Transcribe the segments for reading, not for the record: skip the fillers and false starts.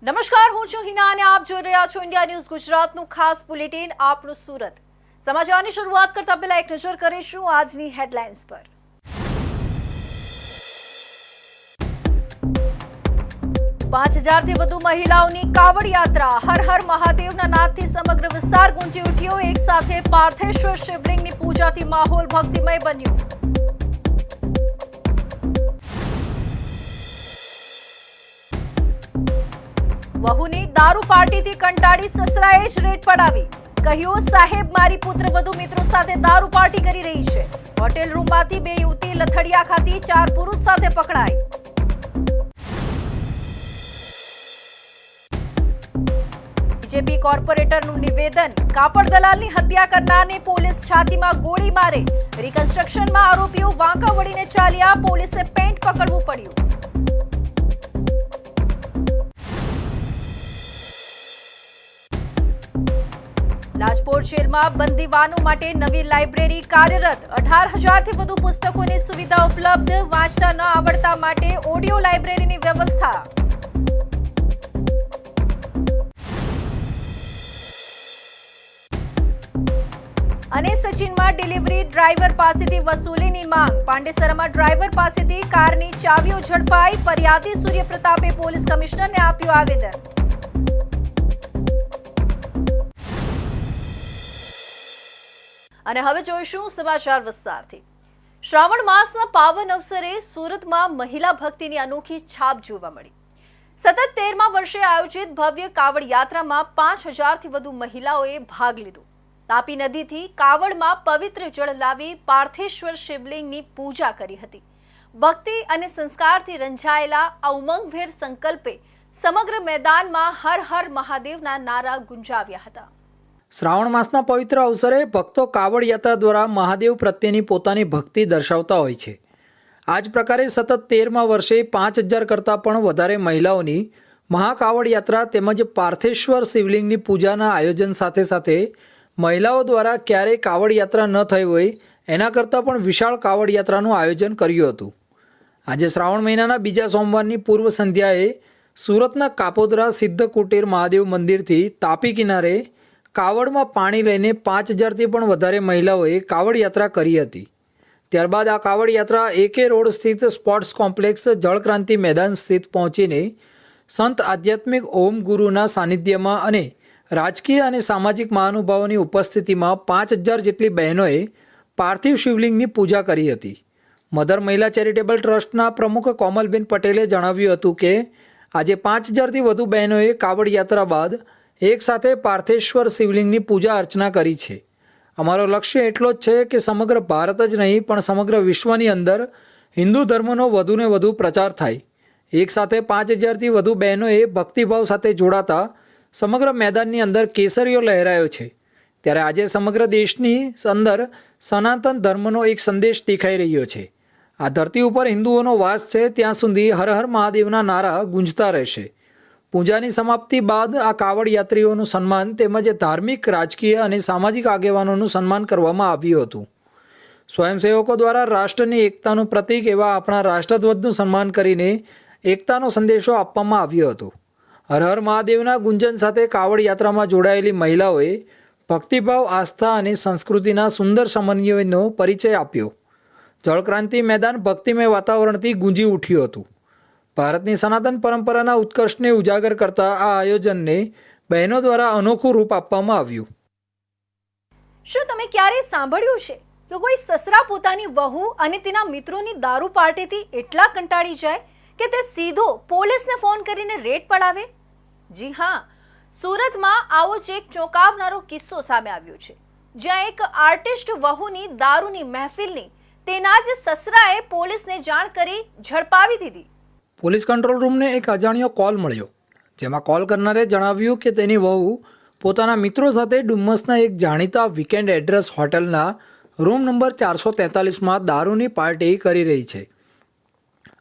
નમસ્કાર, હું છું હિના અને આપ જોઈ રહ્યા છો ઇન્ડિયા ન્યૂઝ ગુજરાતનું ખાસ બુલેટિન આપણું સુરત. સમાચારની શરૂઆત કરતા પહેલા એક નજર કરીશું આજની હેડલાઇન્સ પર. 5000થી વધુ મહિલાઓની કાવડ યાત્રા. હર હર મહાદેવના નાદથી સમગ્ર વિસ્તાર ગુંજી ઉઠ્યો. એક સાથે પાર્થેશ્વર શિવલિંગની પૂજાથી માહોલ ભક્તિમય બન્યો. વહુની દારૂ પાર્ટીથી કંટાળી સસરાએ જ રેડ પડાવી. કહ્યું, સાહેબ મારી પુત્ર વધુ મિત્રો સાથે દારૂ પાર્ટી કરી રહી છે. હોટેલ રૂમમાંથી 2 યુવતી લથડિયા ખાતી 4 પુરુષ સાથે પકડાઈ. બીજેપી કોર્પોરેટરનું નિવેદન. કાપડ દલાલની હત્યા કરનારને પોલીસ છાતીમાં ગોળી મારે. રિકન્સ્ટ્રક્શનમાં આરોપીઓ વાંકા વળીને ચાલ્યા. પોલીસે પેન્ટ પકડવું પડ્યું. રાજકોટ જેલમાં બંદીવાનો માટે નવી લાઇબ્રેરી કાર્યરત. 18,000થી વધુ પુસ્તકોની સુવિધા ઉપલબ્ધ. વાંચતા ન આવડતા માટે ઓડિયો લાઇબ્રેરીની વ્યવસ્થા. અને સચિનમાં ડિલિવરી ડ્રાઈવર પાસેથી વસૂલીની માંગ. પાંડેસરામાં ડ્રાઈવર પાસેથી કારની ચાવીઓ ઝડપાઈ. ફરિયાદી સૂર્યપ્રતાપે પોલીસ કમિશનરને આપ્યું આવેદન. અને હવે જોઈશું સમાચાર વિસ્તારથી. શ્રાવણ માસના પાવન અવસરે સુરતમાં મહિલા ભક્તિની અનોખી છાપ જોવા મળી. સતત 13મા વર્ષે આયોજિત ભવ્ય કાવડ યાત્રામાં 5000થી વધુ મહિલાઓએ ભાગ લીધો. તાપી નદીથી કાવડમાં પવિત્ર જળ લાવી પાર્થેશ્વર શિવલિંગની પૂજા કરી હતી. ભક્તિ અને સંસ્કારથી રંજાયેલા આ ઉમંગભેર સંકલ્પે સમગ્ર મેદાનમાં હર હર મહાદેવના નારા ગુંજાવ્યા હતા. શ્રાવણ માસના પવિત્ર અવસરે ભક્તો કાવડ યાત્રા દ્વારા મહાદેવ પ્રત્યેની પોતાની ભક્તિ દર્શાવતા હોય છે. આ જ પ્રકારે સતત 13મા વર્ષે 5000 કરતાં પણ વધારે મહિલાઓની મહાકાવડ યાત્રા તેમજ પાર્થેશ્વર શિવલિંગની પૂજાના આયોજન સાથે સાથે મહિલાઓ દ્વારા ક્યારેય કાવડ યાત્રા ન થઈ હોય એના કરતાં પણ વિશાળ કાવડ યાત્રાનું આયોજન કર્યું હતું. આજે શ્રાવણ મહિનાના બીજા સોમવારની પૂર્વ સંધ્યાએ સુરતના કાપોદ્રા સિદ્ધ કુટીર મહાદેવ મંદિરથી તાપી કિનારે કાવડમાં પાણી લઈને 5000થી પણ વધારે મહિલાઓએ કાવડ યાત્રા કરી હતી. ત્યારબાદ આ કાવડ યાત્રા AK રોડ સ્થિત સ્પોર્ટ્સ કોમ્પ્લેક્સ જળક્રાંતિ મેદાન સ્થિત પહોંચીને સંત આધ્યાત્મિક ઓમ ગુરુના સાનિધ્યમાં અને રાજકીય અને સામાજિક મહાનુભાવોની ઉપસ્થિતિમાં 5000 જેટલી બહેનોએ પાર્થિવ શિવલિંગની પૂજા કરી હતી. મધર મહિલા ચેરિટેબલ ટ્રસ્ટના પ્રમુખ કોમલબેન પટેલે જણાવ્યું હતું કે આજે 5000થી વધુ બહેનોએ કાવડ યાત્રા બાદ એક સાથે પાર્થેશ્વર શિવલિંગની પૂજા અર્ચના કરી છે. અમારો લક્ષ્ય એટલો જ છે કે સમગ્ર ભારત જ નહીં પણ સમગ્ર વિશ્વની અંદર હિન્દુ ધર્મનો વધુને વધુ પ્રચાર થાય. એક સાથે 5000થી વધુ બહેનોએ ભક્તિભાવ સાથે જોડાતા સમગ્ર મેદાનની અંદર કેસરીઓ લહેરાયો છે. ત્યારે આજે સમગ્ર દેશની અંદર સનાતન ધર્મનો એક સંદેશ દેખાઈ રહ્યો છે. આ ધરતી ઉપર હિન્દુઓનો વાસ છે ત્યાં સુધી હર હર મહાદેવના નારા ગુંજતા રહેશે. પૂજાની સમાપ્તિ બાદ આ કાવડ યાત્રીઓનું સન્માન તેમજ ધાર્મિક, રાજકીય અને સામાજિક આગેવાનોનું સન્માન કરવામાં આવ્યું હતું. સ્વયંસેવકો દ્વારા રાષ્ટ્રની એકતાનું પ્રતીક એવા આપણા રાષ્ટ્રધ્વજનું સન્માન કરીને એકતાનો સંદેશો આપવામાં આવ્યો હતો. હર હર મહાદેવના ગુંજન સાથે કાવડ યાત્રામાં જોડાયેલી મહિલાઓએ ભક્તિભાવ, આસ્થા અને સંસ્કૃતિના સુંદર સમન્વયનો પરિચય આપ્યો. જળક્રાંતિ મેદાન ભક્તિમય વાતાવરણથી ગુંજી ઉઠ્યું હતું. ભારતની સનાતન પરંપરાના ઉત્કર્ષને ઉજાગર કરતા આ આયોજનને બહેનો દ્વારા અનોખું રૂપ આપવામાં આવ્યું. શું તમે ક્યારેય સાંભળ્યું છે કે કોઈ સસરા પોતાની વહુ અને તેના મિત્રોની દારૂ પાર્ટીથી એટલા કંટાળી જાય કે તે સીધો પોલીસને ફોન કરીને રેડ પડાવે? જી હા, સુરતમાં આવો જ એક ચોંકાવનારો કિસ્સો સામે આવ્યો છે, જ્યાં એક આર્ટિસ્ટ વહુની દારૂની મહેફિલની તેના જ સસરાએ પોલીસને જાણ કરી ઝડપાવી દીધી. પોલીસ કંટ્રોલ રૂમને એક અજાણ્યો કોલ મળ્યો, જેમાં કોલ કરનારે જણાવ્યું કે તેની વહુ પોતાના મિત્રો સાથે ડુમ્મસના એક જાણીતા વીકેન્ડ એડ્રેસ હોટલના રૂમ નંબર 443માં દારૂની પાર્ટી કરી રહી છે.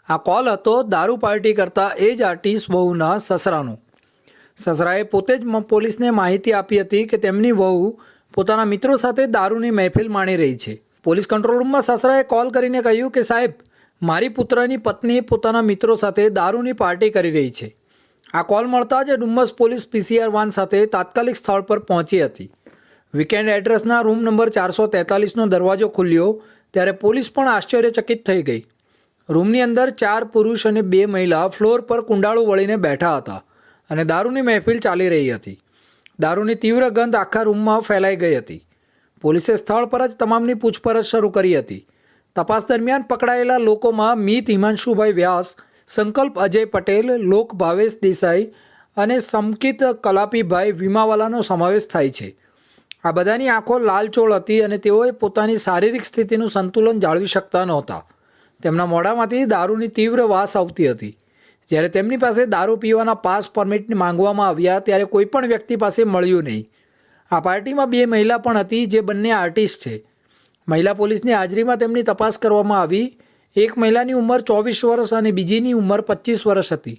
આ કોલ હતો દારૂ પાર્ટી કરતા એ જ આર્ટિસ્ટ વહુના સસરાનો. સસરાએ પોતે જ પોલીસને માહિતી આપી હતી કે તેમની વહુ પોતાના મિત્રો સાથે દારૂની મહેફિલ માણી રહી છે. પોલીસ કંટ્રોલ રૂમમાં સસરાએ કોલ કરીને કહ્યું કે સાહેબ, મારી પુત્રની પત્ની પોતાના મિત્રો સાથે દારૂની પાર્ટી કરી રહી છે આ કોલ મળતા જ ડુમ્મસ પોલીસ પીસીઆર વાન સાથે તાત્કાલિક સ્થળ પર પહોંચી હતી. વીકેન્ડ એડ્રેસના રૂમ નંબર 443નો દરવાજો ખુલ્યો ત્યારે પોલીસ પણ આશ્ચર્યચકિત થઈ ગઈ. રૂમની અંદર 4 પુરુષ અને 2 મહિલા ફ્લોર પર કુંડાળું વળીને બેઠા હતા અને દારૂની મહેફિલ ચાલી રહી હતી. દારૂની તીવ્ર ગંધ આખા રૂમમાં ફેલાઈ ગઈ હતી. પોલીસે સ્થળ પર જ તમામની પૂછપરછ શરૂ કરી હતી. તપાસ દરમિયાન પકડાયેલા લોકોમાં મીત હિમાંશુભાઈ વ્યાસ, સંકલ્પ અજય પટેલ, લોક ભાવેશ દેસાઈ અને સમકિત કલાપીભાઈ વીમાવાલાનો સમાવેશ થાય છે. આ બધાની આંખો લાલચોળ હતી અને તેઓએ પોતાની શારીરિક સ્થિતિનું સંતુલન જાળવી શકતા નહોતા. તેમના મોઢામાંથી દારૂની તીવ્ર વાસ આવતી હતી. જ્યારે તેમની પાસે દારૂ પીવાના પાસ પરમિટ માંગવામાં આવ્યા ત્યારે કોઈ પણ વ્યક્તિ પાસે મળ્યું નહીં. આ પાર્ટીમાં 2 મહિલા પણ હતી જે બંને આર્ટિસ્ટ છે. મહિલા પોલીસની હાજરીમાં તેમની તપાસ કરવામાં આવી. એક મહિલાની ઉંમર 24 વર્ષ અને બીજીની ઉંમર 25 વર્ષ હતી.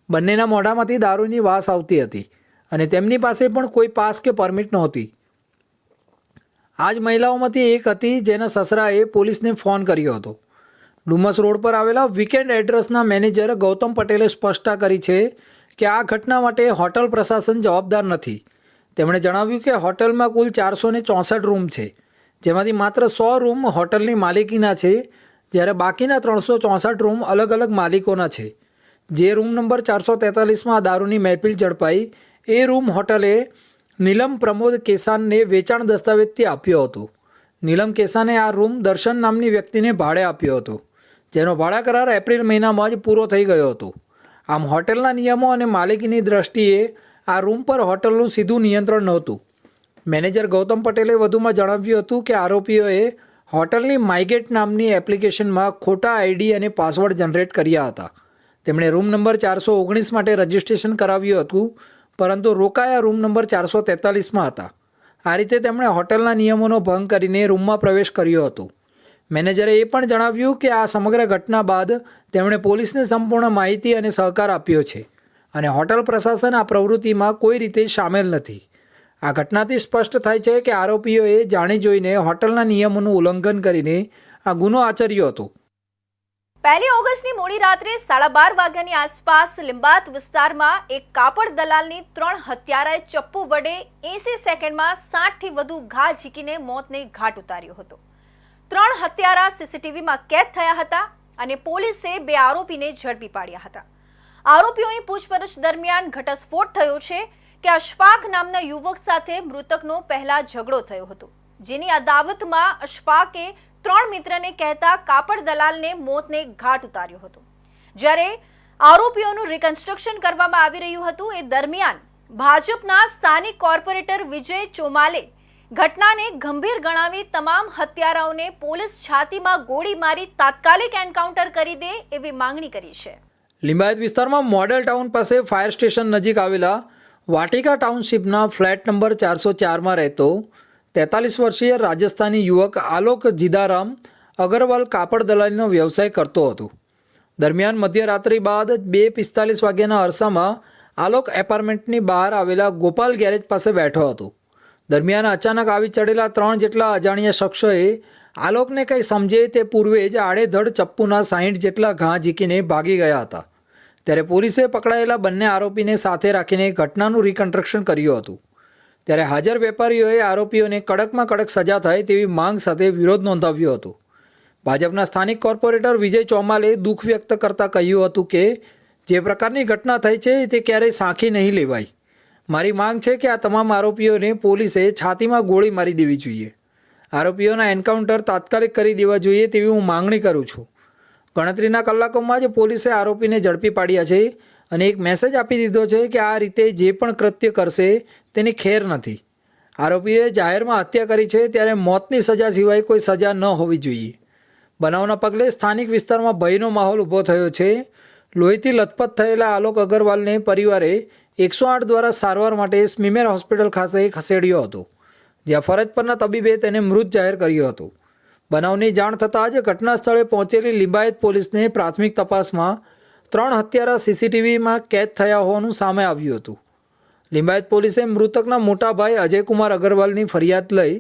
બંનેના મોઢામાંથી દારૂની વાસ આવતી હતી અને તેમની પાસે પણ કોઈ પાસ કે પરમિટ નહોતી. આ જ મહિલાઓમાંથી એક હતી જેના સસરાએ પોલીસને ફોન કર્યો હતો. ડુમસ રોડ પર આવેલા વીકેન્ડ એડ્રેસના મેનેજર ગૌતમ પટેલે સ્પષ્ટતા કરી છે કે આ ઘટના માટે હોટલ પ્રશાસન જવાબદાર નથી. તેમણે જણાવ્યું કે હોટલમાં કુલ 464 રૂમ છે, જેમાંથી માત્ર 100 રૂમ હોટલની માલિકીના છે, જ્યારે બાકીના 364 રૂમ અલગ અલગ માલિકોના છે. જે રૂમ નંબર 443માં દારૂની મહેફિલ ઝડપાઈ એ રૂમ હોટલે નીલમ પ્રમોદ કેસાનને વેચાણ દસ્તાવેજથી આપ્યો હતો. નીલમ કેસાને આ રૂમ દર્શન નામની વ્યક્તિને ભાડે આપ્યો હતો, જેનો ભાડા કરાર એપ્રિલ મહિનામાં જ પૂરો થઈ ગયો હતો. આમ હોટલના નિયમો અને માલિકીની દ્રષ્ટિએ આ રૂમ પર હોટલનું સીધું નિયંત્રણ નહોતું. મેનેજર ગૌતમ પટેલે વધુમાં જણાવ્યું હતું કે આરોપીઓએ હોટલની માયગેટ નામની એપ્લિકેશનમાં ખોટા આઈડી અને પાસવર્ડ જનરેટ કર્યા હતા. તેમણે રૂમ નંબર 419 માટે રજિસ્ટ્રેશન કરાવ્યું હતું, પરંતુ રોકાયા રૂમ નંબર 443માં હતા. આ રીતે તેમણે હોટલના નિયમોનો ભંગ કરીને રૂમમાં પ્રવેશ કર્યો હતો. મેનેજરે એ પણ જણાવ્યું કે આ સમગ્ર ઘટના બાદ તેમણે પોલીસને સંપૂર્ણ માહિતી અને સહકાર આપ્યો છે અને હોટલ પ્રશાસન આ પ્રવૃત્તિમાં કોઈ રીતે સામેલ નથી. આ ઘટનાથી સ્પષ્ટ થાય છે કે આરોપીઓએ જાણી જોઈને હોટલના નિયમોનું ઉલ્લંઘન કરીને આ ગુનો આચર્યો હતો. 1 ઓગસ્ટની મોડી રાત્રે 12:30 વાગ્યાની આસપાસ લિંબાયત વિસ્તારમાં એક કાપડ દલાલની 3 હત્યારાએ ચપ્પુ વડે 80 સેકન્ડમાં 60થી વધુ ઘા ઝીકીને મોતને ઘાટ ઉતાર્યો હતો. 3 હત્યારા સીસીટીવીમાં કેદ થયા હતા અને પોલીસે 2 આરોપીને ઝડપી પાડ્યા હતા. આરોપીઓની પૂછપરછ દરમિયાન ઘટસ્ફોટ થયો છે કે અશફાક નામના યુવક સાથે મૃતકનો પહેલા ઝઘડો થયો હતો, જેની અદાવતમાં અશફાકે 3 મિત્રને કહેતા કાપડ દલાલને મોતને ઘાટ ઉતાર્યો હતો. જ્યારે આરોપીઓનું રિકન્સ્ટ્રક્શન કરવામાં આવી રહ્યું હતું એ દરમિયાન ભાજપના સ્થાનિક કોર્પોરેટર વિજય ચોમાલે ઘટનાને ગંભીર ગણાવી તમામ હત્યારાઓને પોલીસ છાતીમાં ગોળી મારી તાત્કાલિક એન્કાઉન્ટર કરી દે એવી માંગણી કરી છે. લિંબાયત વિસ્તારમાં મોડેલ ટાઉન પાસે ફાયર સ્ટેશન નજીક આવેલા વાટિકા ટાઉનશીપના ફ્લેટ નંબર 404માં રહેતો 43 વર્ષીય રાજસ્થાની યુવક આલોક જીદારામ અગરવાલ કાપડ દલાલીનો વ્યવસાય કરતો હતો. દરમિયાન મધ્યરાત્રિ બાદ 2:45 વાગ્યાના અરસામાં આલોક એપાર્ટમેન્ટની બહાર આવેલા ગોપાલ ગેરેજ પાસે બેઠો હતો. દરમિયાન અચાનક આવી ચડેલા 3 જેટલા અજાણ્યા શખ્સોએ આલોકને કંઈ સમજે તે પૂર્વે જ આડેધડ ચપ્પુના 60 જેટલા ઘા ઝીકીને ભાગી ગયા હતા. ત્યારે પોલીસે પકડાયેલા બંને આરોપીને સાથે રાખીને ઘટનાનું રિકન્સ્ટ્રક્શન કર્યું હતું. ત્યારે હાજર વેપારીઓએ આરોપીઓને કડકમાં કડક સજા થાય તેવી માંગ સાથે વિરોધ નોંધાવ્યો હતો. ભાજપના સ્થાનિક કોર્પોરેટર વિજય ચોમાલે દુઃખ વ્યક્ત કરતાં કહ્યું હતું કે જે પ્રકારની ઘટના થઈ છે તે ક્યારેય સાંખી નહીં લેવાય. મારી માંગ છે કે આ તમામ આરોપીઓને પોલીસે છાતીમાં ગોળી મારી દેવી જોઈએ. આરોપીઓના એન્કાઉન્ટર તાત્કાલિક કરી દેવા જોઈએ તેવી હું માંગણી કરું છું. ગણતરીના કલાકોમાં જ પોલીસે આરોપીને ઝડપી પાડ્યા છે અને એક મેસેજ આપી દીધો છે કે આ રીતે જે પણ કૃત્ય કરશે તેની ખેર નથી. આરોપીએ જાહેરમાં હત્યા કરી છે ત્યારે મોતની સજા સિવાય કોઈ સજા ન હોવી જોઈએ. બનાવના પગલે સ્થાનિક વિસ્તારમાં ભયનો માહોલ ઊભો થયો છે. લોહીથી લથપથ થયેલા આલોક અગરવાલને પરિવારે 108 દ્વારા સારવાર માટે સ્મીમેર હોસ્પિટલ ખાતે ખસેડ્યો હતો, જ્યાં ફરજ પરના તબીબે તેને મૃત જાહેર કર્યો હતો. બનાવની જાણ થતાં જ ઘટના સ્થળે પહોંચેલી લિંબાયત પોલીસને પ્રાથમિક તપાસમાં 3 હત્યારા સીસીટીવીમાં કેદ થયા હોવાનું સામે આવ્યું હતું. લિંબાયત પોલીસે મૃતકના મોટા ભાઈ અજયકુમાર અગરવાલની ફરિયાદ લઈ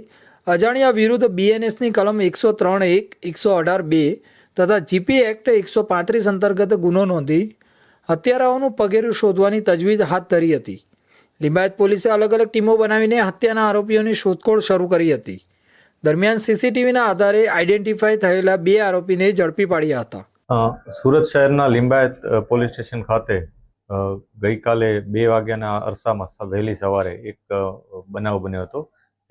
અજાણ્યા વિરુદ્ધ BNSની કલમ 103(1), 118(2) તથા GP એક્ટ 135 અંતર્ગત ગુનો નોંધી હત્યારાઓનું પગેરું શોધવાની તજવીજ હાથ ધરી હતી. લિંબાયત પોલીસે અલગ અલગ ટીમો બનાવીને હત્યાના આરોપીઓની શોધખોળ શરૂ કરી હતી. દરમિયાન સીસીટીવીના આધારે આઈડેન્ટિફાઈ થયેલા 2 આરોપીને ઝડપી પાડ્યા હતા. સુરત શહેરના લિંબાયત પોલીસ સ્ટેશન ખાતે ગઈકાલે 2 વાગ્યાના અરસામાં વહેલી સવારે એક બનાવ બન્યો હતો,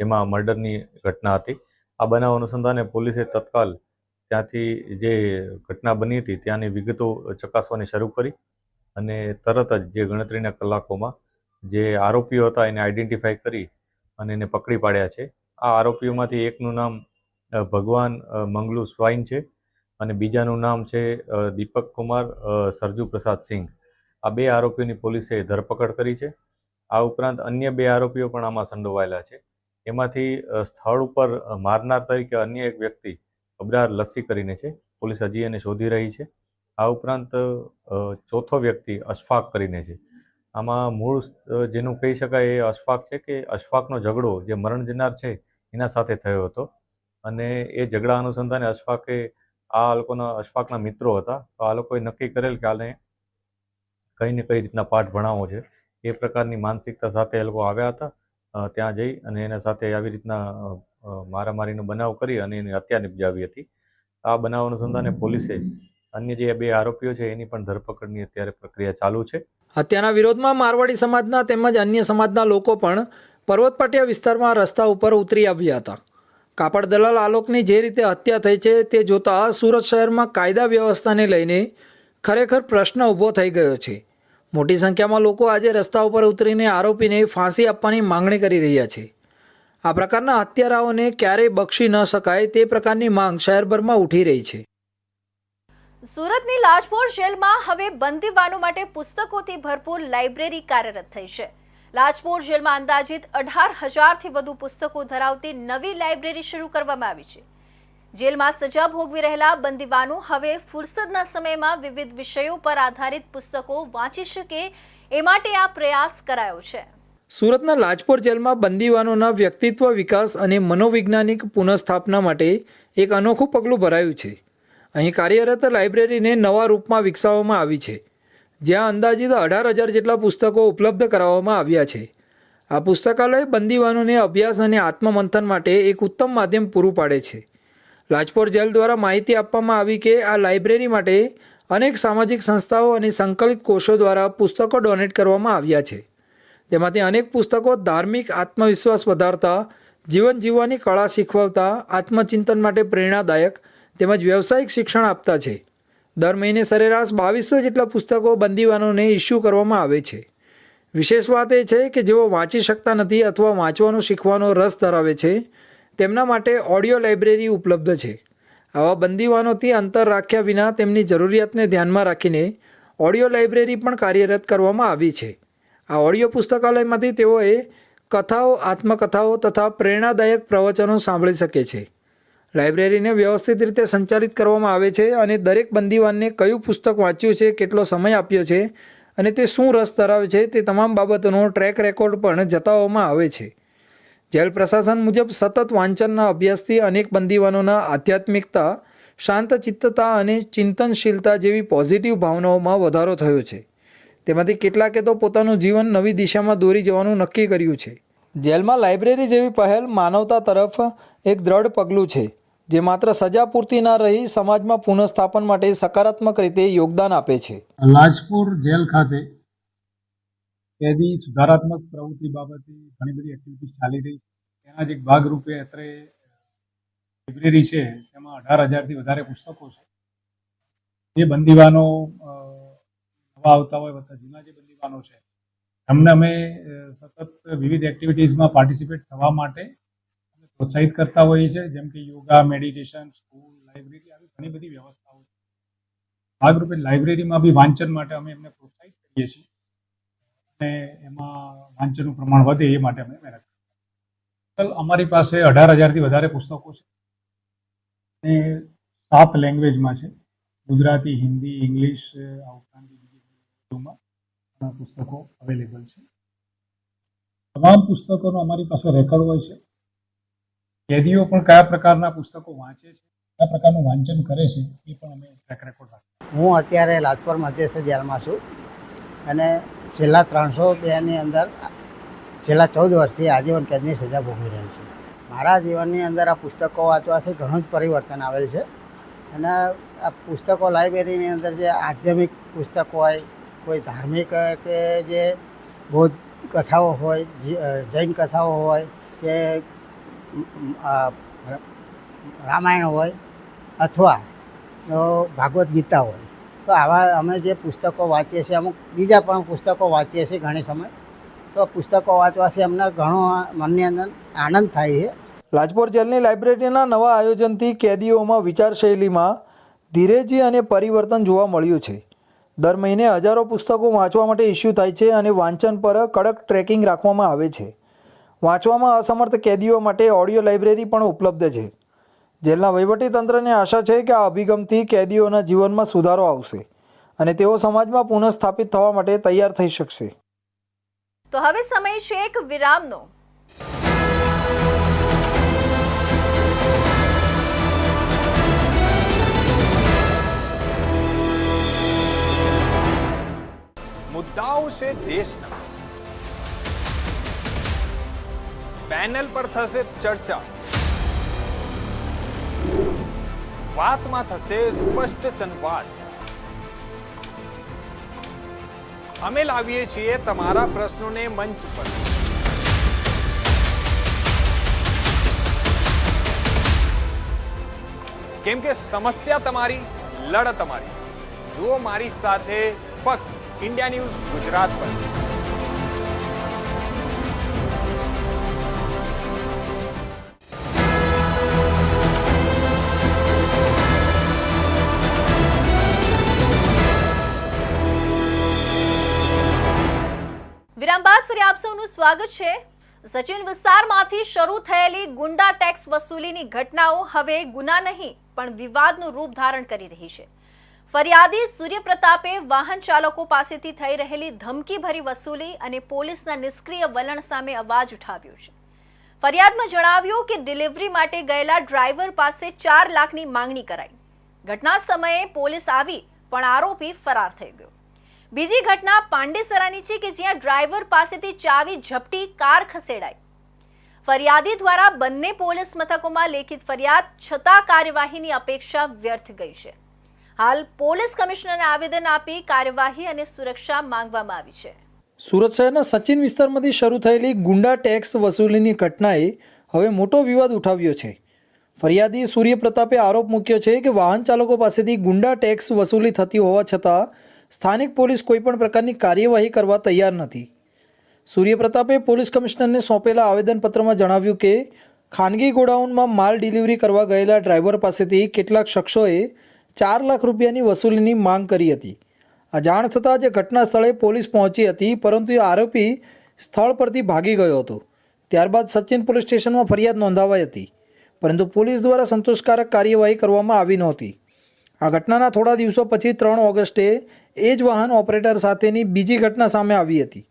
જેમાં મર્ડરની ઘટના હતી. આ બનાવ અનુસંધાને પોલીસે તત્કાલ ત્યાંથી જે ઘટના બની હતી ત્યાંની વિગતો ચકાસવાની શરૂ કરી અને તરત જ જે ગણતરીના કલાકોમાં જે આરોપીઓ હતા એને આઈડેન્ટિફાઈ કરી અને એને પકડી પાડ્યા છે. આ આરોપીઓમાંથી એકનું નામ ભગવાન મંગલુ સ્વાઈન છે અને બીજાનું નામ છે દીપક કુમાર સરજુ પ્રસાદ સિંઘ. આ 2 આરોપીઓની પોલીસે ધરપકડ કરી છે. આ ઉપરાંત અન્ય 2 આરોપીઓ પણ આમાં સંડોવાયેલા છે. એમાંથી સ્થળ ઉપર મારનાર તરીકે અન્ય એક વ્યક્તિ અબરાર લસ્સી કરીને છે. પોલીસ હજી એને શોધી રહી છે. આ ઉપરાંત ચોથો વ્યક્તિ અશફાક કરીને છે. આમાં મૂળ જેનું કહી શકાય એ અશફાક છે કે અશફાકનો ઝઘડો જે મરણ જનાર છે એના સાથે થયો હતો અને એ ઝઘડા અનુસંધાને અશફાકના મિત્રો હતા. તો આ લોકોએ નક્કી કરેલ કે આને કઈ ને કઈ રીતના પાઠ ભણાવવો છે. એ પ્રકારની માનસિકતા સાથે એ લોકો આવ્યા હતા. ત્યાં જઈ અને એના સાથે આવી રીતના મારામારીનો બનાવ કરી અને એની હત્યા નિપજાવી હતી. આ બનાવ અનુસંધાને પોલીસે અન્ય જે 2 આરોપીઓ છે એની પણ ધરપકડની અત્યારે પ્રક્રિયા ચાલુ છે. હત્યાના વિરોધમાં મારવાડી સમાજના તેમજ અન્ય સમાજના લોકો પણ પર્વત પાટિયા વિસ્તારમાં રસ્તા ઉપર ઉતરી આવ્યા હતા. કાપડ દલાલ આલોકની જે રીતે હત્યા થઈ છે તે જોતાં સુરત શહેરમાં કાયદા વ્યવસ્થાને લઈને ખરેખર પ્રશ્ન ઊભો થઈ ગયો છે. મોટી સંખ્યામાં લોકો આજે રસ્તા ઉપર ઉતરીને આરોપીને ફાંસી આપવાની માંગણી કરી રહ્યા છે. આ પ્રકારના હત્યારાઓને ક્યારેય બક્ષી ન શકાય તે પ્રકારની માંગ શહેરભરમાં ઉઠી રહી છે. સુરતની લાજપોર જેલમાં હવે બંદીવાનો માટે પુસ્તકોથી ભરપૂર લાઇબ્રેરી કાર્યરત થઈ છે. લાજપોર જેલમાં અંદાજિત 18,000થી વધુ પુસ્તકો ધરાવતી નવી લાઇબ્રેરી શરૂ કરવામાં આવી છે. જેલમાં સજા ભોગવી રહેલા બંદીવાનો હવે ફુરસદના સમયમાં વિવિધ વિષયો પર આધારિત પુસ્તકો વાંચી શકે એ માટે આ પ્રયાસ કરાયો છે. સુરતના લાજપોર જેલમાં બંદીવાનોના વ્યક્તિત્વ વિકાસ અને મનોવૈજ્ઞાનિક પુનઃસ્થાપના માટે એક અનોખું પગલું ભરાયું છે. અહીં કાર્યરત લાઇબ્રેરીને નવા રૂપમાં વિકસાવવામાં આવી છે, જ્યાં અંદાજિત 18,000 જેટલા પુસ્તકો ઉપલબ્ધ કરાવવામાં આવ્યા છે. આ પુસ્તકાલય બંદીવાનોને અભ્યાસ અને આત્મમંથન માટે એક ઉત્તમ માધ્યમ પૂરું પાડે છે. લાજપોર જેલ દ્વારા માહિતી આપવામાં આવી કે આ લાઇબ્રેરી માટે અનેક સામાજિક સંસ્થાઓ અને સંકલિત કોષો દ્વારા પુસ્તકો ડોનેટ કરવામાં આવ્યા છે. તેમાંથી અનેક પુસ્તકો ધાર્મિક આત્મવિશ્વાસ વધારતા, જીવન જીવવાની કળા શીખવતા, આત્મચિંતન માટે પ્રેરણાદાયક તેમજ વ્યવસાયિક શિક્ષણ આપતા છે. દર મહિને સરેરાશ 2200 જેટલા પુસ્તકો બંદીવાનોને ઇસ્યુ કરવામાં આવે છે. વિશેષ વાત એ છે કે જેઓ વાંચી શકતા નથી અથવા વાંચવાનું શીખવાનો રસ ધરાવે છે તેમના માટે ઓડિયો લાઇબ્રેરી ઉપલબ્ધ છે. આવા બંદીવાનોથી અંતર રાખ્યા વિના તેમની જરૂરિયાતને ધ્યાનમાં રાખીને ઓડિયો લાઇબ્રેરી પણ કાર્યરત કરવામાં આવી છે. આ ઓડિયો પુસ્તકાલયમાંથી તેઓએ કથાઓ, આત્મકથાઓ તથા પ્રેરણાદાયક પ્રવચનો સાંભળી શકે છે. લાઇબ્રેરીને વ્યવસ્થિત રીતે સંચાલિત કરવામાં આવે છે અને દરેક બંદીવાનને કયું પુસ્તક વાંચ્યું છે, કેટલો સમય આપ્યો છે અને તે શું રસ ધરાવે છે તે તમામ બાબતોનો ટ્રેક રેકોર્ડ પણ જતાવવામાં આવે છે. જેલ પ્રશાસન મુજબ સતત વાંચનના અભ્યાસથી અનેક બંદીવાનોના આધ્યાત્મિકતા, શાંતચિત્તતા અને ચિંતનશીલતા જેવી પોઝિટિવ ભાવનાઓમાં વધારો થયો છે. તેમાંથી કેટલાકે તો પોતાનું જીવન નવી દિશામાં દોરી જવાનું નક્કી કર્યું છે. જેલમાં લાઇબ્રેરી જેવી પહેલ માનવતા તરફ એક દ્રઢ પગલું છે, જે માત્ર સજા પૂરતી ન રહી સમાજમાં પુનઃસ્થાપન માટે સકારાત્મક રીતે યોગદાન આપે છે. લાજપોર જેલ ખાતે કેદી સુધારાત્મક પ્રવૃત્તિ બાબતે ઘણી બધી એક્ટિવિટીઝ ચાલી રહી છે. તેના જ એક ભાગરૂપે અત્રે લાઇબ્રેરી છે તેમાં 18,000થી વધારે પુસ્તકો છે. જે બંદીવાનો નવા આવતા હોય વત્તા જૂના જે બંદીવાનો છે એમને અમે સતત વિવિધ એક્ટિવિટીઝમાં પાર્ટિસિપેટ થવા માટે પ્રોત્સાહિત કરતા હોઈએ છીએ, જેમ કે યોગા, મેડિટેશન, સ્કૂલ, લાઇબ્રેરી આવી ઘણી બધી વ્યવસ્થાઓ છે. ભાગરૂપે લાઇબ્રેરીમાં બી વાંચન માટે અમે એમને પ્રોત્સાહિત કરીએ છીએ અને એમાં વાંચનનું પ્રમાણ વધે એ માટે અમે મહેનત કરીએ. અમારી પાસે 18,000થી વધારે પુસ્તકો છે અને 7 લેંગ્વેજમાં છે: ગુજરાતી, હિન્દી, ઇંગ્લિશ, આ ઉપરાંત બીજી પુસ્તકો અવેલેબલ છે. તમામ પુસ્તકોનો અમારી પાસે રેકોર્ડ હોય છે. કેદીઓ પણ કયા પ્રકારના પુસ્તકો વાંચે છે કયા પ્રકારનું વાંચન કરે છે એ પણ અમે ટ્રેક રેકોર્ડ રાખીએ. હું અત્યારે લાજપોર મધ્યસ્થ જેલમાં છું અને છેલ્લા 302ની અંદર છેલ્લા 14 વર્ષથી આજીવન કેદની સજા ભોગવી રહ્યો છું. મારા જીવનની અંદર આ પુસ્તકો વાંચવાથી ઘણું જ પરિવર્તન આવેલ છે અને આ પુસ્તકો લાઇબ્રેરીની અંદર જે આધ્યાત્મિક પુસ્તકો હોય, કોઈ ધાર્મિક કે જે બૌદ્ધ કથાઓ હોય, જૈન કથાઓ હોય કે રામાયણ હોય અથવા તો ભાગવદ્ ગીતા હોય, તો આવા અમે જે પુસ્તકો વાંચીએ છીએ, અમુક બીજા પણ પુસ્તકો વાંચીએ છીએ ઘણી સમય, તો પુસ્તકો વાંચવાથી અમને ઘણો મનની અંદર આનંદ થાય છે. લાજપોર જેલની લાઇબ્રેરીના નવા આયોજનથી કેદીઓમાં વિચારશૈલીમાં ધીરેજી અને પરિવર્તન જોવા મળ્યું છે. દર મહિને હજારો પુસ્તકો વાંચવા માટે ઇસ્યુ થાય છે અને વાંચન પર કડક ટ્રેકિંગ રાખવામાં આવે છે. વાંચવામાં અસમર્થ કેદીઓ માટે ઓડિયો લાઇબ્રેરી પણ ઉપલબ્ધ છે. જેલના વહીવટીતંત્રને આશા છે કે આ અભિગમથી કેદીઓના જીવનમાં સુધારો આવશે અને તેઓ સમાજમાં પુનઃસ્થાપિત થવા માટે તૈયાર થઈ શકશે. તો હવે સમય છે એક વિરામનો. મુદ્દાઓ છે દેશના, પેનલ પર થશે ચર્ચા, વાતમાં થશે સ્પષ્ટ સંવાદ. અમે લાવીએ છીએ તમારા પ્રશ્નોને મંચ પર. કેમ કે સમસ્યા તમારી, લડત તમારી. જુઓ મારી સાથે ફક્ત इंडिया न्यूज गुजरात पर. વિરામ બાદ ફરી આપ સૌનું સ્વાગત છે. સચિન વિસ્તારમાંથી શરૂ થયેલી ગુંડા ટેક્સ વસૂલીની ઘટનાઓ હવે ગુના નહીં પણ વિવાદનું રૂપ ધારણ કરી રહી છે. ફરિયાદી સૂર્યપ્રતાપે વાહન ચાલકો પાસેથી થઈ રહેલી ધમકીભરી વસૂલી અને પોલીસના નિષ્ક્રિય વલણ સામે અવાજ ઉઠાવ્યો છે. ફરિયાદમાં જણાવ્યું કે ડિલિવરી માટે ગયેલા ડ્રાઈવર પાસે 4 લાખની માંગણી કરાઈ. ઘટના સમયે પોલીસ આવી પણ આરોપી ફરાર થઈ ગયો. બીજી ઘટના પાંડેસરાની છે કે જ્યાં ડ્રાઈવર પાસેથી ચાવી ઝપટી કાર ખસેડાઈ. ફરિયાદી દ્વારા બંને પોલીસ મથકોમાં લેખિત ફરિયાદ છતાં કાર્યવાહીની અપેક્ષા વ્યર્થ ગઈ છે. હાલ પોલીસ કમિશનરને આવેદન આપી કાર્યવાહી અને સુરક્ષા માંગવામાં આવી છે. સુરત શહેરના સચિન વિસ્તારમાંથી શરૂ થયેલી ગુંડા ટેક્સ વસૂલીની ઘટનાએ હવે મોટો વિવાદ ઉઠાવ્યો છે. ફરિયાદી સૂર્યપ્રતાપે આરોપ મૂક્યો છે કે વાહન ચાલકો પાસેથી ગુંડા ટેક્સ વસૂલી થતી હોવા છતાં સ્થાનિક પોલીસ કોઈપણ પ્રકારની કાર્યવાહી કરવા તૈયાર નથી. સૂર્યપ્રતાપે પોલીસ કમિશનરને સોંપેલા આવેદનપત્રમાં જણાવ્યું કે ખાનગી ગોડાઉનમાં માલ ડિલિવરી કરવા ગયેલા ડ્રાઈવર પાસેથી કેટલાક શખ્સોએ 4 લાખ રૂપિયાની વસૂલીની માંગ કરી હતી. આ જાણ થતાં જ ઘટના સ્થળે પોલીસ પહોંચી હતી, પરંતુ આરોપી સ્થળ પરથી ભાગી ગયો હતો. ત્યારબાદ સચિન પોલીસ સ્ટેશનમાં ફરિયાદ નોંધાવાઈ હતી, પરંતુ પોલીસ દ્વારા સંતોષકારક કાર્યવાહી કરવામાં આવી નહોતી. આ ઘટનાના થોડા દિવસો પછી 3 ઓગસ્ટે એ જ વાહન ઓપરેટર સાથેની બીજી ઘટના સામે આવી હતી.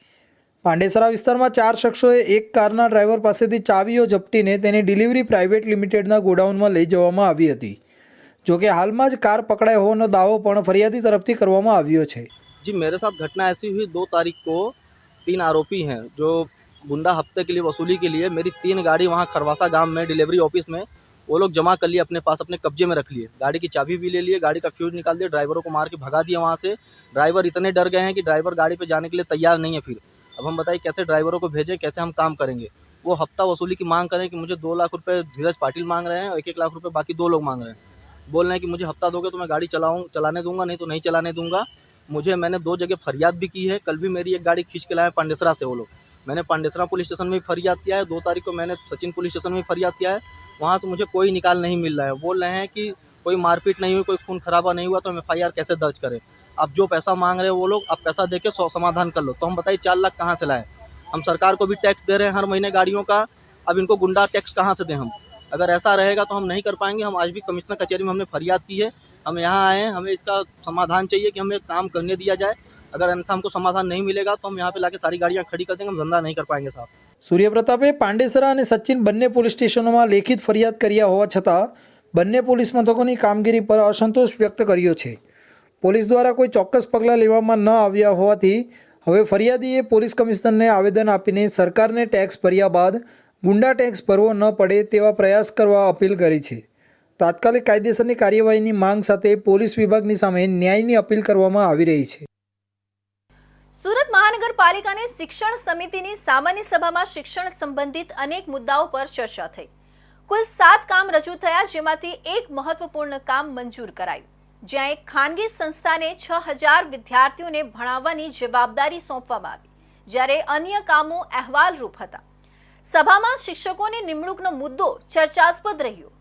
પાંડેસરા વિસ્તારમાં 4 શખ્સોએ એક કારના ડ્રાઈવર પાસેથી ચાવીઓ ઝપટીને તેની ડિલિવરી પ્રાઇવેટ લિમિટેડના ગોડાઉનમાં લઈ જવામાં આવી હતી. જોકે હાલમાં જ કાર પકડાઈ હોવાનો દાવો પણ ફરિયાદી तरफ કરવામાં આવ્યો છે. जी मेरे साथ घटना ऐसी हुई 2 तारीख को 3 आरोपी हैं जो गुंडा हफ्ते के लिए वसूली के लिए मेरी 3 गाड़ी वहाँ खरवासा गांव में डिलीवरी ऑफिस में वो लोग जमा कर लिए, अपने पास अपने कब्जे में रख लिए. गाड़ी की चाबी भी ले लिए, गाड़ी का फ्यूज निकाल दिया, ड्राइवरों को मार के भगा दिया वहाँ से. ड्राइवर इतने डर गए हैं कि ड्राइवर गाड़ी पे जाने के लिए तैयार नहीं है. फिर अब हम बताइए कैसे ड्राइवरों को भेजें, कैसे हम काम करेंगे. वो हफ्ता वसूली की मांग करें कि मुझे 2 लाख रुपये धीरज पाटिल मांग रहे हैं और 1-1 लाख रुपये बाकी 2 लोग मांग रहे हैं. बोल रहे हैं कि मुझे हफ्ता दोगे तो मैं गाड़ी चलाने दूंगा, नहीं तो नहीं चलाने दूंगा. मुझे मैंने 2 जगह फरियाद भी की है. कल भी मेरी एक गाड़ी खींच के लाए पांडेसरा से वो लोग. मैंने पांडेसरा पुलिस स्टेशन में भी फरियाद किया है. 2 तारीख को मैंने सचिन पुलिस स्टेशन में फरियाद किया है. वहाँ से मुझे कोई निकाल नहीं मिल रहा है. बोल रहे हैं कि कोई मारपीट नहीं हुई, कोई खून खराबा नहीं हुआ, तो हम FIR कैसे दर्ज करें. अब जो पैसा मांग रहे हैं वो लोग, अब पैसा दे के समाधान कर लो. तो हम बताइए 4 लाख कहाँ से लाएं. हम सरकार को भी टैक्स दे रहे हैं हर महीने गाड़ियों का. अब इनको गुंडा टैक्स कहाँ से दें हम. अगर ऐसा रहेगा तो हम नहीं कर पाएंगे. हम आज भी कमिश्नर कचहरी में हमने फरियाद की है. हम यहाँ आए हैं, हमें इसका समाधान चाहिए कि हमें काम करने दिया जाए. अगर अन्यथा हमको समाधान नहीं मिलेगा तो हम यहाँ पे लाके सारी गाड़ियाँ खड़ी कर देंगे. हम धंधा नहीं कर पाएंगे साहब. સૂર્યપ્રતાપે પાંડેસરા અને સચિન બંને પોલીસ સ્ટેશનોમાં લેખિત ફરિયાદ કર્યા હોવા છતાં બંને પોલીસ મથકોની કામગીરી પર અસંતોષ વ્યક્ત કર્યો છે. પોલીસ દ્વારા કોઈ ચોક્કસ પગલાં લેવામાં ન આવ્યા હોવાથી હવે ફરિયાદીએ પોલીસ કમિશનરને આવેદન આપીને સરકારને ટેક્સ ભર્યા બાદ ગુંડા ટેક્સ ભરવો ન પડે તેવા પ્રયાસ કરવા અપીલ કરી છે. તાત્કાલિક કાયદેસરની કાર્યવાહીની માંગ સાથે પોલીસ વિભાગની સામે ન્યાયની અપીલ કરવામાં આવી રહી છે. સુરત મહાનગરપાલિકાની શિક્ષણ સમિતિની સામાન્ય સભામાં શિક્ષણ સંબંધિત અનેક મુદ્દાઓ પર ચર્ચા થઈ. કુલ 7 કામ રજૂ થયા, જેમાંથી એક મહત્વપૂર્ણ કામ મંજૂર કરાયું, જ્યાં એક ખાનગી સંસ્થાને 6000 વિદ્યાર્થીઓને ભણાવવાની જવાબદારી સોંપવામાં આવી, જ્યારે અન્ય કામો અહેવાલરૂપ હતા. સભામાં શિક્ષકોની નિમણૂકનો મુદ્દો ચર્ચાસ્પદ રહ્યો,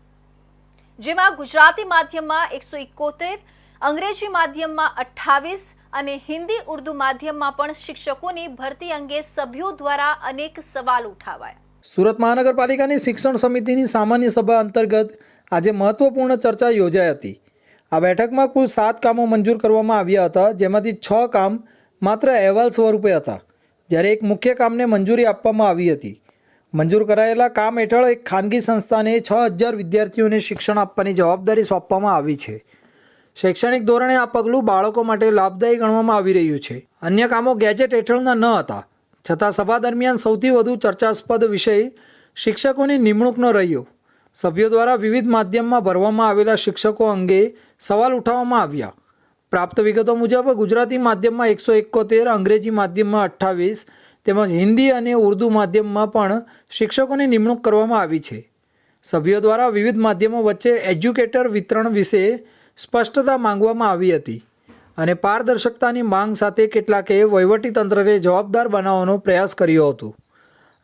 જેમાં ગુજરાતી માધ્યમમાં 171, અંગ્રેજી માધ્યમમાં 28 અને હિન્દી ઉર્દુ માધ્યમમાં પણ શિક્ષકોની ભરતી અંગે સભ્યો દ્વારા અનેક સવાલ ઉઠાવાયા. સુરત મહાનગરપાલિકાની શિક્ષણ સમિતિની સામાન્ય સભા અંતર્ગત આજે મહત્વપૂર્ણ ચર્ચા યોજાઈ હતી. આ બેઠકમાં કુલ 7 કામો મંજૂર કરવામાં આવ્યા હતા, જેમાંથી 6 કામ માત્ર અહેવાલ સ્વરૂપે હતા, જ્યારે એક મુખ્ય કામને મંજૂરી આપવામાં આવી હતી. મંજૂર કરાયેલા કામ હેઠળ એક ખાનગી સંસ્થાને 6000 વિદ્યાર્થીઓને શિક્ષણ આપવાની જવાબદારી સોંપવામાં આવી છે. શૈક્ષણિક ધોરણે આ પગલું બાળકો માટે લાભદાયી ગણવામાં આવી રહ્યું છે. અન્ય કામો ગેજેટ હેઠળના ન હતા, છતાં સભા દરમિયાન સૌથી વધુ ચર્ચાસ્પદ વિષય શિક્ષકોની નિમણૂકનો રહ્યો. સભ્યો દ્વારા વિવિધ માધ્યમમાં ભરવામાં આવેલા શિક્ષકો અંગે સવાલ ઉઠાવવામાં આવ્યા. પ્રાપ્ત વિગતો મુજબ ગુજરાતી માધ્યમમાં 171, અંગ્રેજી માધ્યમમાં 28 તેમજ હિન્દી અને ઉર્દુ માધ્યમમાં પણ શિક્ષકોની નિમણૂક કરવામાં આવી છે. સભ્યો દ્વારા વિવિધ માધ્યમો વચ્ચે એજ્યુકેટર વિતરણ વિશે સ્પષ્ટતા માંગવામાં આવી હતી અને પારદર્શકતાની માંગ સાથે કેટલાકે વહીવટીતંત્રને જવાબદાર બનાવવાનો પ્રયાસ કર્યો હતો.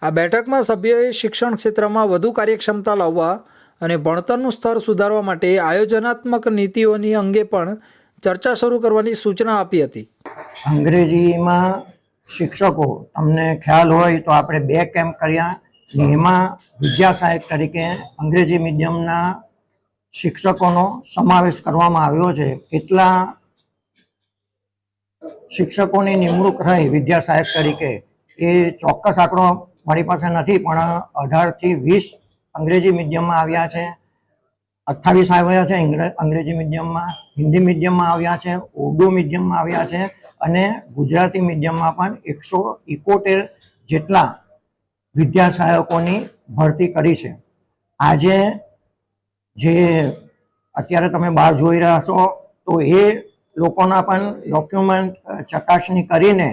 આ બેઠકમાં સભ્યોએ શિક્ષણ ક્ષેત્રમાં વધુ કાર્યક્ષમતા લાવવા અને ભણતરનું સ્તર સુધારવા માટે આયોજનાત્મક નીતિઓની અંગે પણ ચર્ચા શરૂ કરવાની સૂચના આપી હતી. અંગ્રેજીમાં શિક્ષકો, તમને ખ્યાલ હોય તો આપણે 2 કેમ્પ કર્યા. એમાં વિદ્યા સહાયક તરીકે અંગ્રેજી મીડિયમના શિક્ષકોનો સમાવેશ કરવામાં આવ્યો છે. કેટલા શિક્ષકોની નિમણૂક રહી વિદ્યા સહાયક તરીકે એ ચોક્કસ આંકડો મારી પાસે નથી, પણ 18 થી 20 અંગ્રેજી મીડિયમમાં આવ્યા છે, 28 આવ્યા છે અંગ્રેજી મીડિયમમાં, હિન્દી મીડિયમમાં આવ્યા છે, ઉર્દુ મીડિયમમાં આવ્યા છે અને ગુજરાતી મીડિયમમાં પણ 171 જેટલા વિદ્યા સહાયકોની ભરતી કરી છે. આજે જે અત્યારે તમે બહાર જોઈ રહ્યા છો તો એ લોકોના પણ ડોક્યુમેન્ટ ચકાસણી કરીને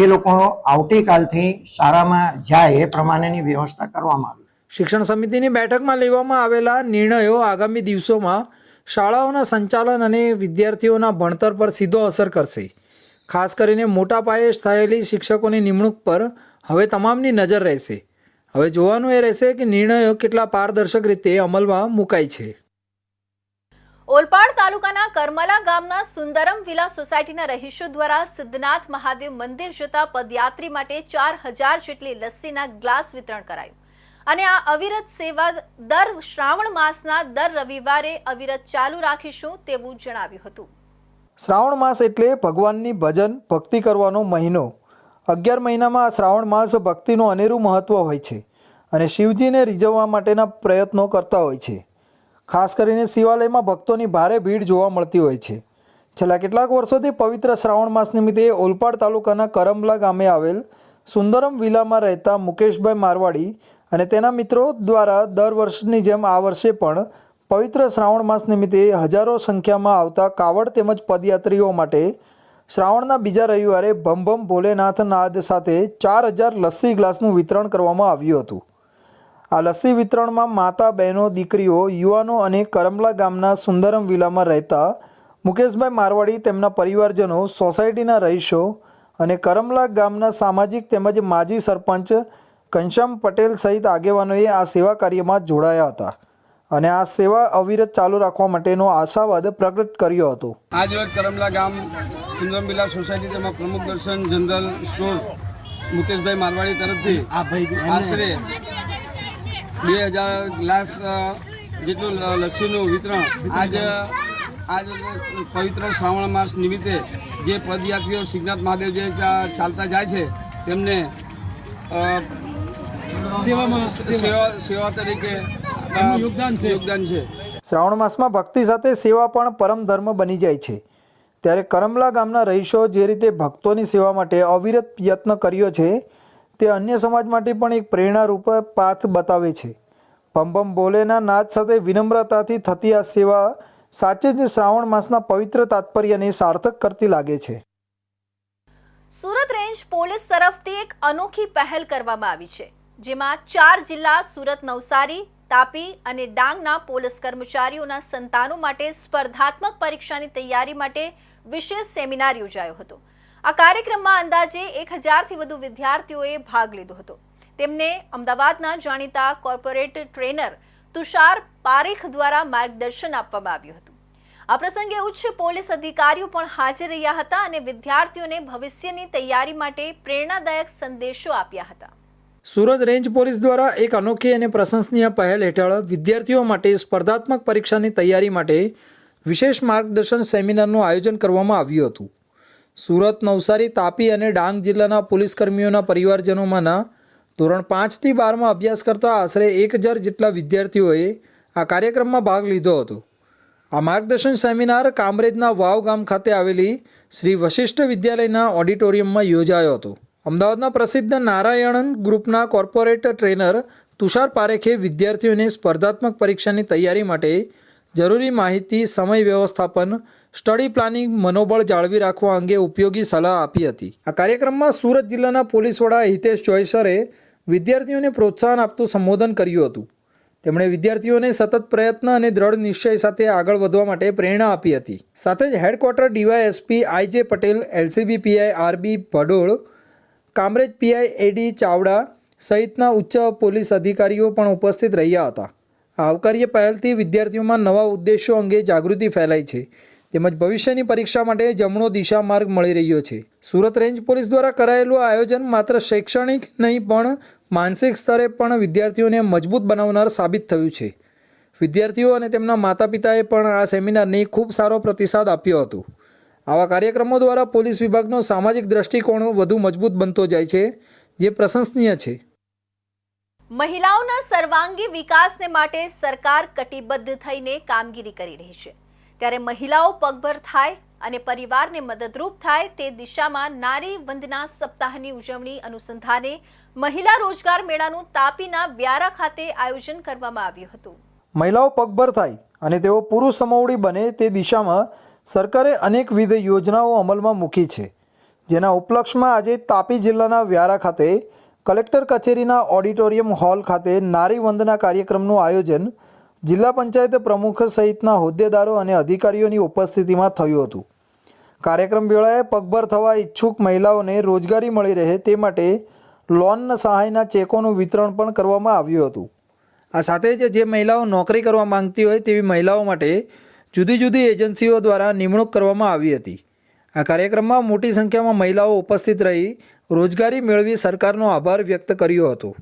એ લોકો આવતીકાલથી શાળામાં જાય એ પ્રમાણેની વ્યવસ્થા કરવામાં આવી. શિક્ષણ સમિતિની બેઠકમાં લેવામાં આવેલા નિર્ણયો આગામી દિવસોમાં શાળાઓના સંચાલન અને વિદ્યાર્થીઓના ભણતર પર સીધો અસર કરશે. ખાસ કરીને મોટા પાયે થયેલી શિક્ષકોની નિમણૂક પર હવે તમામની નજર રહેશે. હવે જોવાનું એ રહેશે કે નિર્ણયો કેટલા પારદર્શક રીતે અમલમાં મુકાય છે. ઓલપાડ તાલુકાના કરમલા ગામના સુંદરમ વિલા સોસાયટીના રહીશો દ્વારા સિદ્ધનાથ મહાદેવ મંદિર જતા પદયાત્રી માટે 4000 જેટલી લસ્સીના ગ્લાસ વિતરણ કરાયું અને આ અવિરત સેવા દર શ્રાવણ માસના દર રવિવારે અવિરત ચાલુ રાખીશું તેવું જણાવ્યું હતું. શ્રાવણ માસ એટલે ભગવાનની ભજન ભક્તિ કરવાનો મહિનો. 11 મહિનામાં આ શ્રાવણ માસ ભક્તિનું અનેરું મહત્ત્વ હોય છે અને શિવજીને રીઝવવા માટેના પ્રયત્નો કરતા હોય છે. ખાસ કરીને શિવાલયમાં ભક્તોની ભારે ભીડ જોવા મળતી હોય છે. છેલ્લા કેટલાક વર્ષોથી પવિત્ર શ્રાવણ માસ નિમિત્તે ઓલપાડ તાલુકાના કરમલા ગામે આવેલ સુંદરમ વિલામાં રહેતા મુકેશભાઈ મારવાડી અને તેના મિત્રો દ્વારા દર વર્ષની જેમ આ વર્ષે પણ પવિત્ર શ્રાવણ માસ નિમિત્તે હજારો સંખ્યામાં આવતા કાવડ તેમજ પદયાત્રીઓ માટે શ્રાવણના બીજા રવિવારે ભમ ભમ ભોલેનાથ નાદ સાથે 4000 લસ્સી ગ્લાસનું વિતરણ કરવામાં આવ્યું હતું. આ લસ્સી વિતરણમાં માતા, બહેનો, દીકરીઓ, યુવાનો અને કરમલા ગામના સુંદરમ વિલામાં રહેતા મુકેશભાઈ મારવાડી, તેમના પરિવારજનો, સોસાયટીના રહીશો અને કરમલા ગામના સામાજિક તેમજ માજી સરપંચ ઘનશ્યામ પટેલ સહિત આગેવાનોએ આ સેવા કાર્યમાં જોડાયા હતા અને આ સેવા અવિરત ચાલુ રાખવા માટેનો આશાવાદ પ્રગટ કર્યો હતો. આજ રોજ કરમલા ગામ સુંદરમ વિલા સોસાયટી તેમાં પ્રમુખ દર્શન જનરલ સ્ટોર મુકેશભાઈ મારવાડી તરફથી આશરે 2000 ગ્લાસ જેટલું લસ્સીનું વિતરણ આજ પવિત્ર શ્રાવણ માસ નિમિત્તે જે પદયાત્રીઓ સિદ્ધનાથ મહાદેવ જે ચાલતા જાય છે તેમને સેવા તરીકે યોગદાન છે. શ્રાવણ માસમાં ભક્તિ સાથે સેવા પણ પરમ ધર્મ બની જાય છે, ત્યારે કરમલા ગામના રહીશો જે રીતે ભક્તોની સેવા માટે અવિરત યત્ન કર્યો છે તે અન્ય સમાજ માટે પણ એક પ્રેરણારૂપ પાથ બતાવે છે. પમ પમ બોલેના નાદ સાથે વિનમ્રતાથી થતી આ સેવા સાચે જ શ્રાવણ માસના પવિત્ર તાત્પર્યને સાર્થક કરતી લાગે છે. સુરત રેન્જ પોલીસ તરફથી એક અનોખી પહેલ કરવામાં આવી છે, જેમાં 4 જિલ્લા સુરત, નવસારી, તાપી અને ડાંગના પોલીસ કર્મચારીઓના સંતાનો માટે સ્પર્ધાત્મક પરીક્ષાની તૈયારી માટે વિશેષ સેમિનાર યોજાયો હતો. આ કાર્યક્રમમાં અંદાજે 1000થી વધુ વિદ્યાર્થીઓએ ભાગ લીધો હતો. તેમને અમદાવાદના જાણીતા કોર્પોરેટ ટ્રેનર તુષાર પારેખ દ્વારા માર્ગદર્શન આપવામાં આવ્યું હતું. આ પ્રસંગે ઉચ્ચ પોલીસ અધિકારીઓ પણ હાજર રહ્યા હતા અને વિદ્યાર્થીઓને ભવિષ્યની તૈયારી માટે પ્રેરણાદાયક સંદેશો આપ્યા હતા. સુરત રેન્જ પોલીસ દ્વારા એક અનોખી અને પ્રશંસનીય પહેલ હેઠળ વિદ્યાર્થીઓ માટે સ્પર્ધાત્મક પરીક્ષાની તૈયારી માટે વિશેષ માર્ગદર્શન સેમિનારનું આયોજન કરવામાં આવ્યું હતું. સુરત, નવસારી, તાપી અને ડાંગ જિલ્લાના પોલીસકર્મીઓના પરિવારજનોમાંના ધોરણ 5થી 12માં અભ્યાસ કરતા આશરે 1000 જેટલા વિદ્યાર્થીઓએ આ કાર્યક્રમમાં ભાગ લીધો હતો. આ માર્ગદર્શન સેમિનાર કામરેજના વાવ ગામ ખાતે આવેલી શ્રી વશિષ્ઠ વિદ્યાલયના ઓડિટોરિયમમાં યોજાયો હતો. અમદાવાદના પ્રસિદ્ધ નારાયણન ગ્રુપના કોર્પોરેટ ટ્રેનર તુષાર પારેખે વિદ્યાર્થીઓને સ્પર્ધાત્મક પરીક્ષાની તૈયારી માટે જરૂરી માહિતી, સમય વ્યવસ્થાપન, સ્ટડી પ્લાનિંગ, મનોબળ જાળવી રાખવા અંગે ઉપયોગી સલાહ આપી હતી. આ કાર્યક્રમમાં સુરત જિલ્લાના પોલીસ વડા હિતેશ જોયસરે વિદ્યાર્થીઓને પ્રોત્સાહન આપતું સંબોધન કર્યું હતું. તેમણે વિદ્યાર્થીઓને સતત પ્રયત્ન અને દ્રઢ નિશ્ચય સાથે આગળ વધવા માટે પ્રેરણા આપી હતી. સાથે જ headquarter DYSP IJ. Patel, LCB PI RB. Bhadol, Kamrej PI AD. Chavda સહિતના ઉચ્ચ પોલીસ અધિકારીઓ પણ ઉપસ્થિત રહ્યા હતા. આ આવકાર્ય પહેલથી વિદ્યાર્થીઓમાં નવા ઉદ્દેશો અંગે જાગૃતિ ફેલાઈ છે, તેમજ ભવિષ્યની પરીક્ષા માટે જમણો દિશા માર્ગ મળી રહ્યો છે. સુરત રેન્જ પોલીસ દ્વારા કરાયેલું આયોજન માત્ર શૈક્ષણિક નહીં પણ માનસિક સ્તરે પણ વિદ્યાર્થીઓને મજબૂત બનાવનાર સાબિત થયું છે. વિદ્યાર્થીઓ અને તેમના માતા પિતાએ પણ આ સેમિનારને ખૂબ સારો પ્રતિસાદ આપ્યો હતો. આવા કાર્યક્રમો દ્વારા પોલીસ વિભાગનો સામાજિક દ્રષ્ટિકોણ વધુ મજબૂત બનતો જાય છે, જે પ્રશંસનીય છે. મહિલાઓના સર્વાંગી વિકાસને માટે સરકાર કટિબદ્ધ થઈને કામગીરી કરી રહી છે, ત્યારે મહિલાઓ પગભર થાય અને પરિવારને મદદરૂપ થાય તે દિશામાં નારી વંદના સપ્તાહની ઉજવણી અનુસંધાને મહિલા રોજગાર મેળાનું તાપીના વ્યારા ખાતે આયોજન કરવામાં આવ્યું હતું. મહિલાઓ પગભર થાય અને તેઓ પુરુષ સમોવડી બને તે દિશામાં સરકારે અનેકવિધ યોજનાઓ અમલમાં મૂકી છે, જેના ઉપલક્ષમાં આજે તાપી જિલ્લાના વ્યારા ખાતે કલેક્ટર કચેરીના ઓડિટોરિયમ હોલ ખાતે નારી વંદના કાર્યક્રમનું આયોજન જિલ્લા પંચાયત પ્રમુખ સહિતના હોદ્દેદારો અને અધિકારીઓની ઉપસ્થિતિમાં થયું હતું. કાર્યક્રમ વેળાએ પગભર થવા ઈચ્છુક મહિલાઓને રોજગારી મળી રહે તે માટે લોન સહાયના ચેકોનું વિતરણ પણ કરવામાં આવ્યું હતું. આ સાથે જ જે મહિલાઓ નોકરી કરવા માંગતી હોય તેવી મહિલાઓ માટે જુદી જુદી એજન્સીઓ દ્વારા નિમણૂક કરવામાં આવી હતી. આ કાર્યક્રમમાં મોટી સંખ્યામાં મહિલાઓ ઉપસ્થિત રહી રોજગારી મેળવી સરકારનો આભાર વ્યક્ત કર્યો હતો.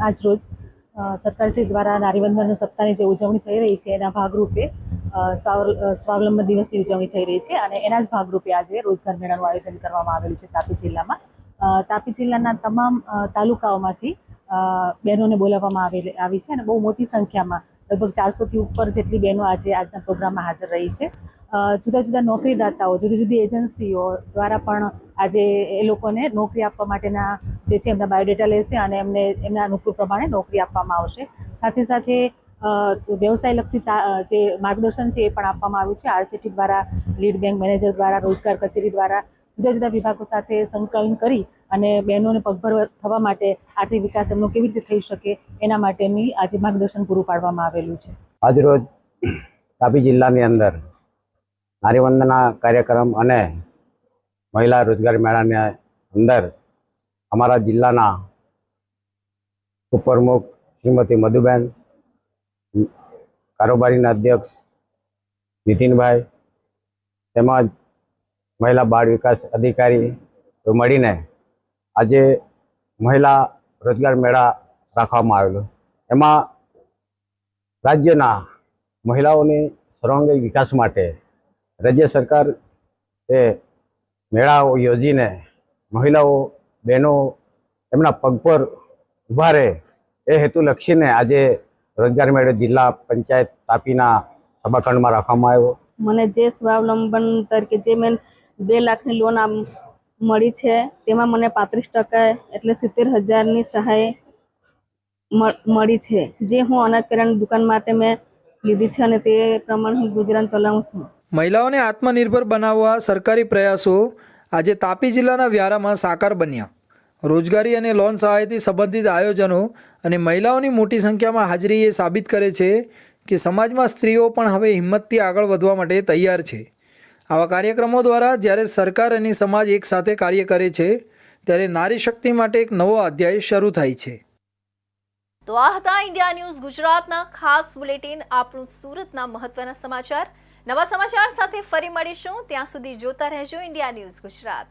આજરોજ સરકારશ્રી દ્વારા નારીવંદન સપ્તાહની જે ઉજવણી થઈ રહી છે એના ભાગરૂપે સ્વાવલંબન દિવસની ઉજવણી થઈ રહી છે અને એના જ ભાગરૂપે આજે રોજગાર મેળાનું આયોજન કરવામાં આવેલું છે તાપી જિલ્લામાં. તાપી જિલ્લાના તમામ તાલુકાઓમાંથી બહેનોને બોલાવવામાં આવી છે અને બહુ મોટી સંખ્યામાં લગભગ 400થી ઉપર જેટલી બહેનો આજે આજના પ્રોગ્રામમાં હાજર રહી છે. જુદા જુદા નોકરીદાતાઓ, જુદી જુદી એજન્સીઓ દ્વારા પણ આજે એ લોકોને નોકરી આપવા માટેના જે છે એમના બાયોડેટા લેશે અને એમને એમના અનુકૂળ પ્રમાણે નોકરી આપવામાં આવશે. સાથે સાથે વ્યવસાયલક્ષી જે માર્ગદર્શન છે એ પણ આપવામાં આવ્યું છે. આરસીટી દ્વારા, લીડ બેંક મેનેજર દ્વારા, રોજગાર કચેરી દ્વારા જુદા જુદા વિભાગો સાથે સંકલન કરી અને બહેનોને પગભર થવા માટે આર્થિક વિકાસ એમનો કેવી રીતે થઈ શકે એના માટેની આજે માર્ગદર્શન પૂરું પાડવામાં આવેલું છે. આજરોજ તાપી જિલ્લાની અંદર નારીવંદના કાર્યક્રમ અને મહિલા રોજગાર મેળાની અંદર અમારા જિલ્લાના ઉપપ્રમુખ શ્રીમતી મધુબેન, કારોબારીના અધ્યક્ષ નીતિનભાઈ તેમજ મહિલા બાળ વિકાસ અધિકારી મળીને આજે મહિલા રોજગાર મેળા રાખવામાં આવેલો. એમાં રાજ્યના મહિલાઓની સર્વાંગી વિકાસ માટે રાજ્ય સરકાર એ મેળાઓ યોજીને મહિલાઓ બહેનો એમના પગ પર ઊભા રહે એ હેતુ લક્ષીને આજે રોજગાર મેળો જિલ્લા પંચાયત તાપીના સભાખંડમાં રાખવામાં આવ્યો. મને જે સ્વાવલંબન તરીકે જે મેં 2 લાખની લોન મળી છે તેમાં મને 35% એટલે 70,000ની સહાય મળી છે, જે હું અનાજ કરિયાણાની દુકાન માટે મેં લીધી છે અને તે પ્રમાણે હું ગુજરાન ચલાવું છું. મહિલાઓને આત્મનિર્ભર બનાવવા સરકારી પ્રયાસો આજે તાપી જિલ્લાના વ્યારામાં સાકાર બન્યા. રોજગારી અને લોન સહાયથી સંબંધિત આયોજનો અને મહિલાઓની મોટી સંખ્યામાં હાજરી એ સાબિત કરે છે કે સમાજમાં સ્ત્રીઓ પણ હવે હિંમતથી આગળ વધવા માટે તૈયાર છે. આવા કાર્યક્રમો દ્વારા જ્યારે સરકાર અને સમાજ એકસાથે કાર્ય કરે છે ત્યારે નારી શક્તિ માટે એક નવો અધ્યાય શરૂ થાય છે. તો આ હતા ઇન્ડિયા ન્યૂઝ ગુજરાતના ખાસ બુલેટિન, આપણું સુરતના મહત્વના સમાચાર. નવા સમાચાર સાથે ફરી મળીશું. ત્યાં સુધી જોતા રહેજો ઇન્ડિયા ન્યૂઝ ગુજરાત.